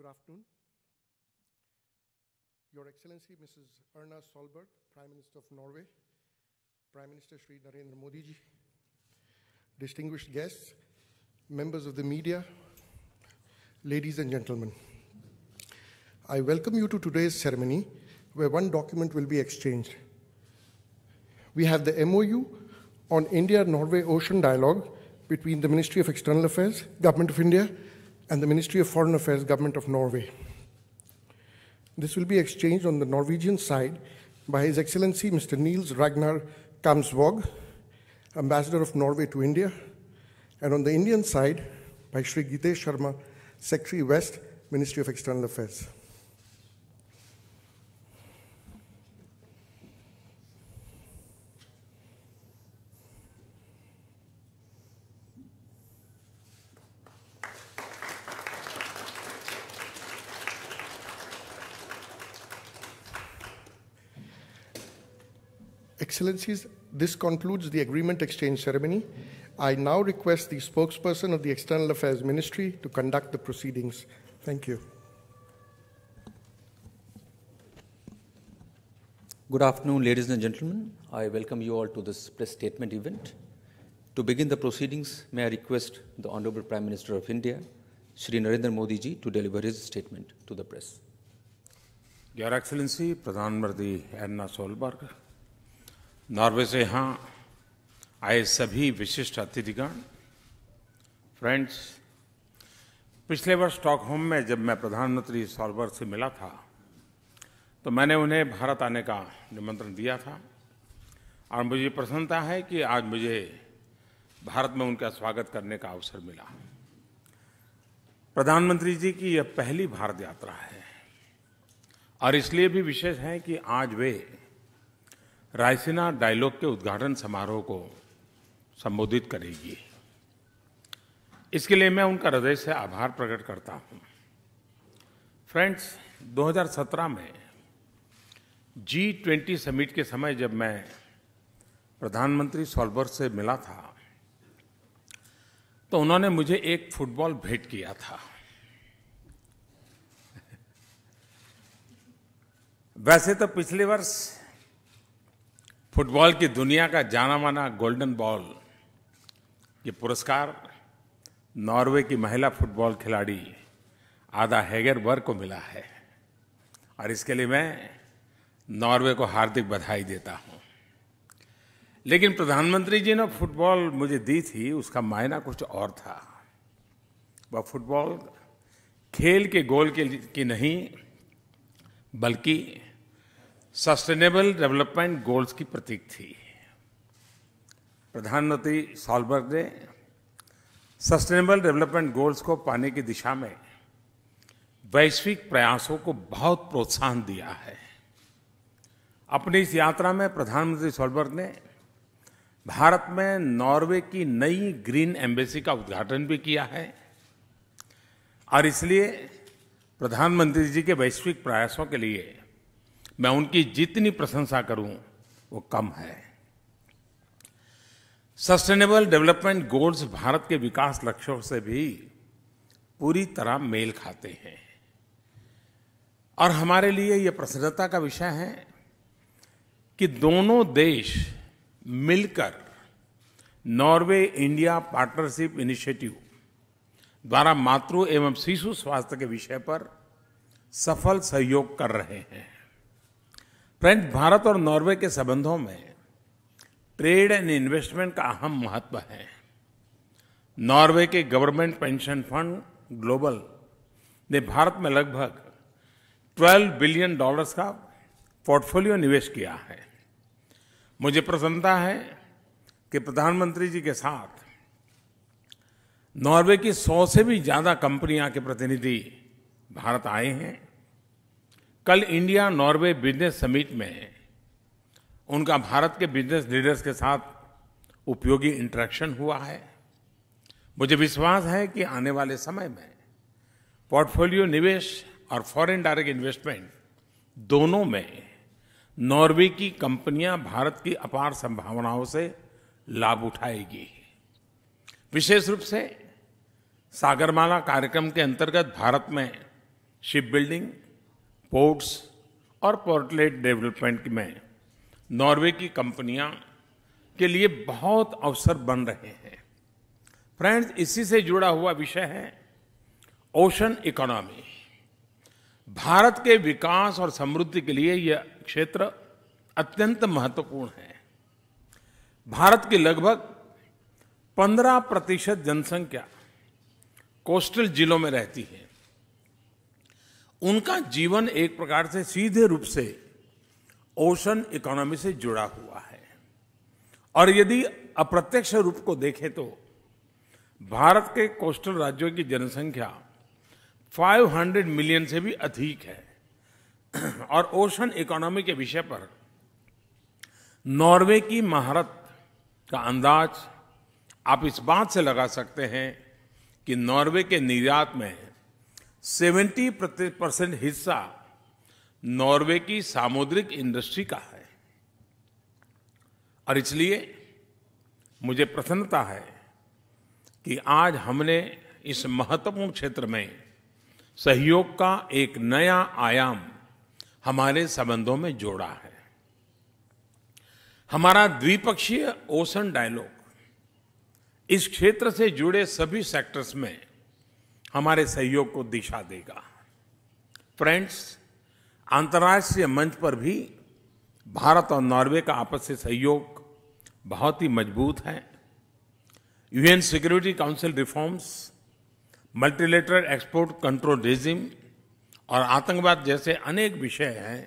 Good afternoon. Your Excellency, Mrs. Erna Solberg, Prime Minister of Norway, Prime Minister Shri Narendra Modi ji, distinguished guests, members of the media, ladies and gentlemen. I welcome you to today's ceremony where one document will be exchanged. We have the MOU on India-Norway Ocean Dialogue between the Ministry of External Affairs, Government of India, and the Ministry of Foreign Affairs, Government of Norway. This will be exchanged on the Norwegian side by His Excellency Mr. Niels Ragnar Kamsvåg, Ambassador of Norway to India, and on the Indian side by Shri Gitesh Sharma, Secretary West, Ministry of External Affairs. Excellencies, this concludes the agreement exchange ceremony. I now request the spokesperson of the External Affairs Ministry to conduct the proceedings. Thank you. Good afternoon, ladies and gentlemen. I welcome you all to this press statement event. To begin the proceedings, may I request the Honorable Prime Minister of India, Shri Narendra Modi ji, to deliver his statement to the press. Your Excellency, प्रधानमंत्री Erna Solberg, Norway से यहाँ आए सभी विशिष्ट अतिथिगण, friends, पिछले वर्ष Stockholm में जब मैं प्रधानमंत्री सोलबर्ग से मिला था तो मैंने उन्हें भारत आने का निमंत्रण दिया था और मुझे प्रसन्नता है कि आज मुझे भारत में उनका स्वागत करने का अवसर मिला। प्रधानमंत्री जी की यह पहली भारत यात्रा है और इसलिए भी विशेष है कि आज वे रायसीना डायलॉग के उद्घाटन समारोह को संबोधित करेगी। इसके लिए मैं उनका हृदय से आभार प्रकट करता हूं। फ्रेंड्स, 2017 में G20 समिट के समय जब मैं प्रधानमंत्री सोलबर्ग से मिला था तो उन्होंने मुझे एक फुटबॉल भेंट किया था। वैसे तो पिछले वर्ष फुटबॉल की दुनिया का जाना माना गोल्डन बॉल ये पुरस्कार नॉर्वे की महिला फुटबॉल खिलाड़ी आदा हेगरबर्ग को मिला है और इसके लिए मैं नॉर्वे को हार्दिक बधाई देता हूं। लेकिन प्रधानमंत्री जी ने फुटबॉल मुझे दी थी, उसका मायना कुछ और था। वह फुटबॉल खेल के गोल की नहीं बल्कि सस्टेनेबल डेवलपमेंट गोल्स की प्रतीक थी। प्रधानमंत्री सोलबर्ग ने सस्टेनेबल डेवलपमेंट गोल्स को पाने की दिशा में वैश्विक प्रयासों को बहुत प्रोत्साहन दिया है। अपनी इस यात्रा में प्रधानमंत्री सोलबर्ग ने भारत में नॉर्वे की नई ग्रीन एम्बेसी का उद्घाटन भी किया है और इसलिए प्रधानमंत्री जी के वैश्विक प्रयासों के लिए मैं उनकी जितनी प्रशंसा करूं वो कम है। सस्टेनेबल डेवलपमेंट गोल्स भारत के विकास लक्ष्यों से भी पूरी तरह मेल खाते हैं और हमारे लिए ये प्रसन्नता का विषय है कि दोनों देश मिलकर नॉर्वे इंडिया पार्टनरशिप इनिशिएटिव द्वारा मातृ एवं शिशु स्वास्थ्य के विषय पर सफल सहयोग कर रहे हैं। फ्रेंड्स, भारत और नॉर्वे के संबंधों में ट्रेड एंड इन्वेस्टमेंट का अहम महत्व है। नॉर्वे के गवर्नमेंट पेंशन फंड ग्लोबल ने भारत में लगभग $12 बिलियन का पोर्टफोलियो निवेश किया है। मुझे प्रसन्नता है कि प्रधानमंत्री जी के साथ नॉर्वे की 100 से भी ज्यादा कंपनियां के प्रतिनिधि भारत आए हैं। कल इंडिया नॉर्वे बिजनेस समिट में उनका भारत के बिजनेस लीडर्स के साथ उपयोगी इंटरेक्शन हुआ है। मुझे विश्वास है कि आने वाले समय में पोर्टफोलियो निवेश और फॉरेन डायरेक्ट इन्वेस्टमेंट दोनों में नॉर्वे की कंपनियां भारत की अपार संभावनाओं से लाभ उठाएगी। विशेष रूप से सागरमाला कार्यक्रम के अंतर्गत भारत में शिप बिल्डिंग, पोर्ट्स और पोर्टलेट डेवलपमेंट में नॉर्वे की कंपनियां के लिए बहुत अवसर बन रहे हैं। फ्रेंड्स, इसी से जुड़ा हुआ विषय है ओशन इकोनॉमी। भारत के विकास और समृद्धि के लिए यह क्षेत्र अत्यंत महत्वपूर्ण है। भारत की लगभग 15% जनसंख्या कोस्टल जिलों में रहती है। उनका जीवन एक प्रकार से सीधे रूप से ओशन इकोनॉमी से जुड़ा हुआ है। और यदि अप्रत्यक्ष रूप को देखें तो भारत के कोस्टल राज्यों की जनसंख्या 500 मिलियन से भी अधिक है। और ओशन इकोनॉमी के विषय पर नॉर्वे की महारत का अंदाज आप इस बात से लगा सकते हैं कि नॉर्वे के निर्यात में 70% हिस्सा नॉर्वे की सामुद्रिक इंडस्ट्री का है। और इसलिए मुझे प्रसन्नता है कि आज हमने इस महत्वपूर्ण क्षेत्र में सहयोग का एक नया आयाम हमारे संबंधों में जोड़ा है। हमारा द्विपक्षीय ओशन डायलॉग इस क्षेत्र से जुड़े सभी सेक्टर्स में हमारे सहयोग को दिशा देगा। फ्रेंड्स, अंतर्राष्ट्रीय मंच पर भी भारत और नॉर्वे का आपस से सहयोग बहुत ही मजबूत है। UN security council reforms, multilateral export control regime और आतंकवाद जैसे अनेक विषय हैं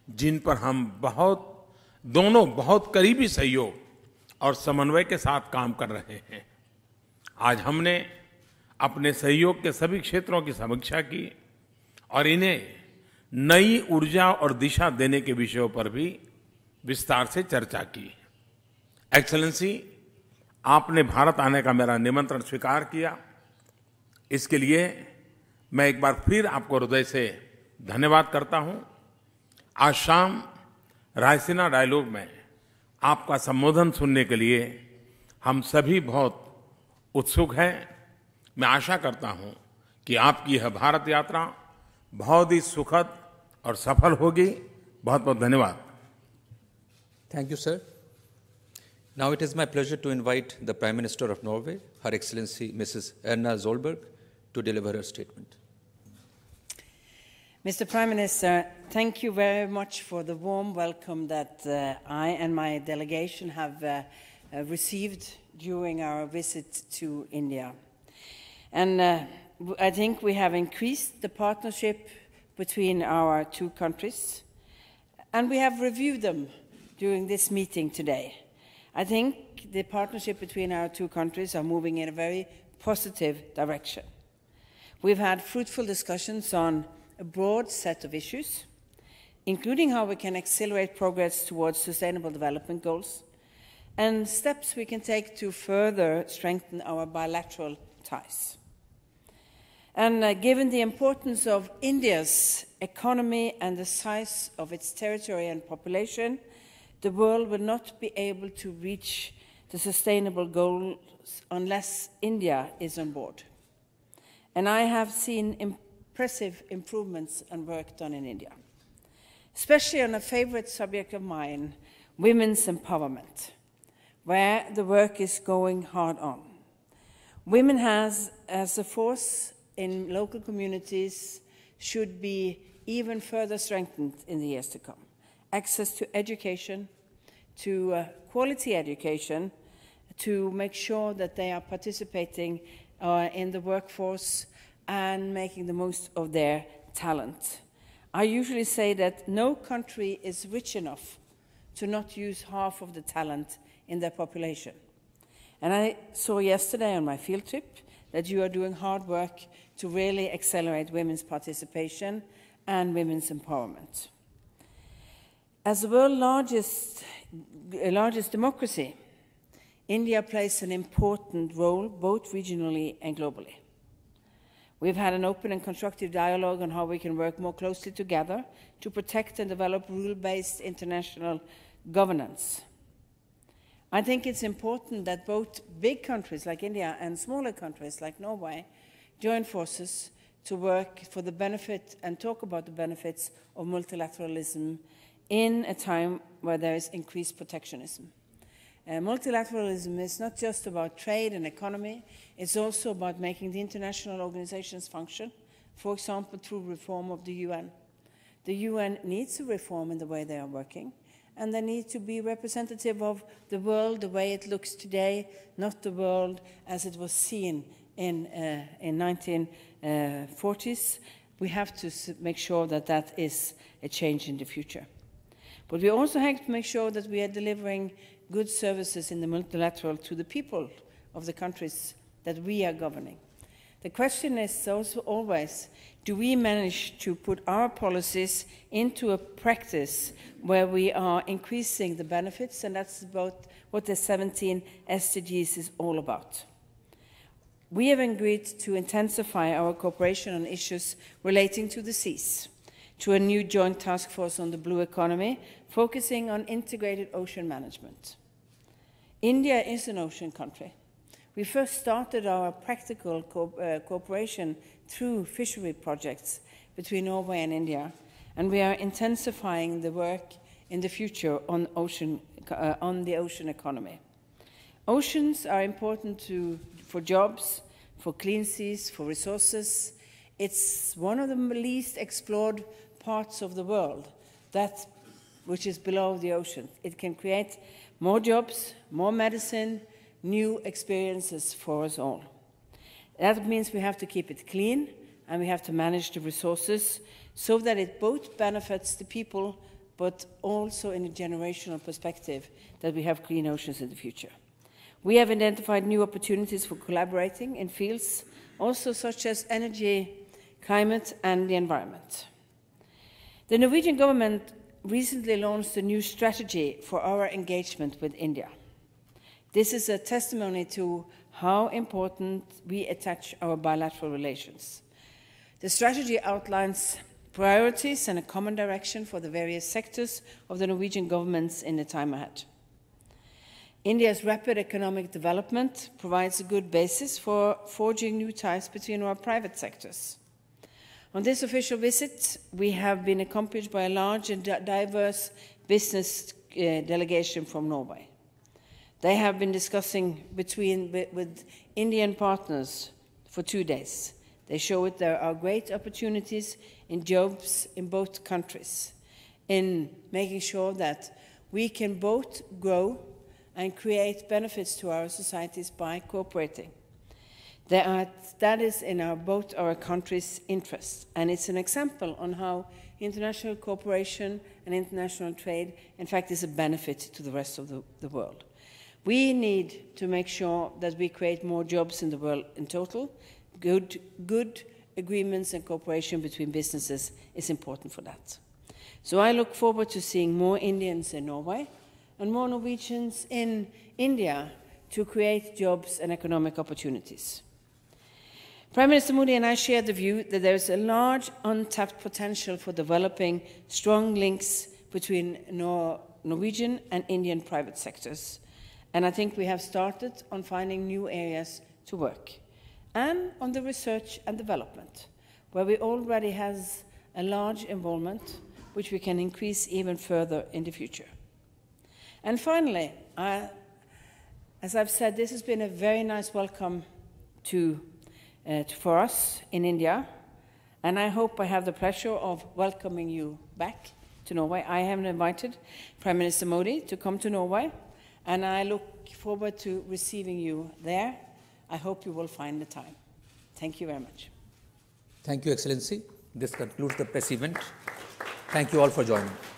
जिन पर हम दोनों बहुत करीबी सहयोग और समन्वय के साथ काम कर रहे हैं। आज हमने अपने सहयोग के सभी क्षेत्रों की समीक्षा की और इन्हें नई ऊर्जा और दिशा देने के विषयों पर भी विस्तार से चर्चा की। एक्सेलेंसी, आपने भारत आने का मेरा निमंत्रण स्वीकार किया, इसके लिए मैं एक बार फिर आपको हृदय से धन्यवाद करता हूं। आज शाम रायसीना डायलॉग में आपका संबोधन सुनने के लिए हम सभी बहुत उत्सुक हैं। मैं आशा करता हूं कि आपकी यह भारत यात्रा बहुत ही सुखद और सफल होगी। बहुत बहुत धन्यवाद। Thank you, sir. Now it is my pleasure to invite the Prime Minister of Norway, Her Excellency Mrs. Erna Solberg, to deliver her statement. Mr. Prime Minister, thank you very much for the warm welcome that I and my delegation have received during our visit to India. And I think we have increased the partnership between our two countries, and we have reviewed them during this meeting today. I think the partnership between our two countries are moving in a very positive direction. We've had fruitful discussions on a broad set of issues, including how we can accelerate progress towards sustainable development goals and steps we can take to further strengthen our bilateral ties. And given the importance of India's economy and the size of its territory and population, the world will not be able to reach the sustainable goals unless India is on board. And I have seen impressive improvements and work done in India, especially on a favorite subject of mine, women's empowerment, where the work is going hard on. Women as a force in local communities should be even further strengthened in the years to come. Access to education, to quality education, to make sure that they are participating in the workforce and making the most of their talent. I usually say that no country is rich enough to not use half of the talent in their population. And I saw yesterday on my field trip that you are doing hard work to really accelerate women's participation and women's empowerment. As the world's largest democracy, India plays an important role both regionally and globally. We've had an open and constructive dialogue on how we can work more closely together to protect and develop rule-based international governance. I think it's important that both big countries like India and smaller countries like Norway join forces to work for the benefit and talk about the benefits of multilateralism in a time where there is increased protectionism. Multilateralism is not just about trade and economy, it's also about making the international organizations function, for example, through reform of the UN. The UN needs a reform in the way they are working, and they need to be representative of the world the way it looks today, not the world as it was seen in 1940s. We have to make sure that that is a change in the future. But we also have to make sure that we are delivering good services in the multilateral to the people of the countries that we are governing. The question is also always, do we manage to put our policies into a practice where we are increasing the benefits? And that's about what the 17 SDGs is all about. We have agreed to intensify our cooperation on issues relating to the seas, to a new joint task force on the blue economy, focusing on integrated ocean management. India is an ocean country. We first started our practical cooperation through fishery projects between Norway and India, and we are intensifying the work in the future on the ocean economy. Oceans are important for jobs, for clean seas, for resources. It's one of the least explored parts of the world, which is below the ocean. It can create more jobs, more medicine, new experiences for us all. That means we have to keep it clean and we have to manage the resources so that it both benefits the people but also in a generational perspective that we have clean oceans in the future. We have identified new opportunities for collaborating in fields also such as energy, climate and the environment. The Norwegian government recently launched a new strategy for our engagement with India. This is a testimony to how important we attach our bilateral relations. The strategy outlines priorities and a common direction for the various sectors of the Norwegian governments in the time ahead. India's rapid economic development provides a good basis for forging new ties between our private sectors. On this official visit, we have been accompanied by a large and diverse business delegation from Norway. They have been discussing with Indian partners for 2 days. They show that there are great opportunities in jobs in both countries, in making sure that we can both grow and create benefits to our societies by cooperating. That is in both our countries' interests, and it's an example on how international cooperation and international trade, in fact, is a benefit to the rest of the world. We need to make sure that we create more jobs in the world in total. Good agreements and cooperation between businesses is important for that. So I look forward to seeing more Indians in Norway and more Norwegians in India to create jobs and economic opportunities. Prime Minister Modi and I share the view that there is a large untapped potential for developing strong links between Norwegian and Indian private sectors. And I think we have started on finding new areas to work. And on the research and development, where we already have a large involvement, which we can increase even further in the future. And finally, as I've said, this has been a very nice welcome for us in India, and I hope I have the pleasure of welcoming you back to Norway. I have invited Prime Minister Modi to come to Norway, and I look forward to receiving you there. I hope you will find the time. Thank you very much. Thank you, Excellency. This concludes the press event. Thank you all for joining.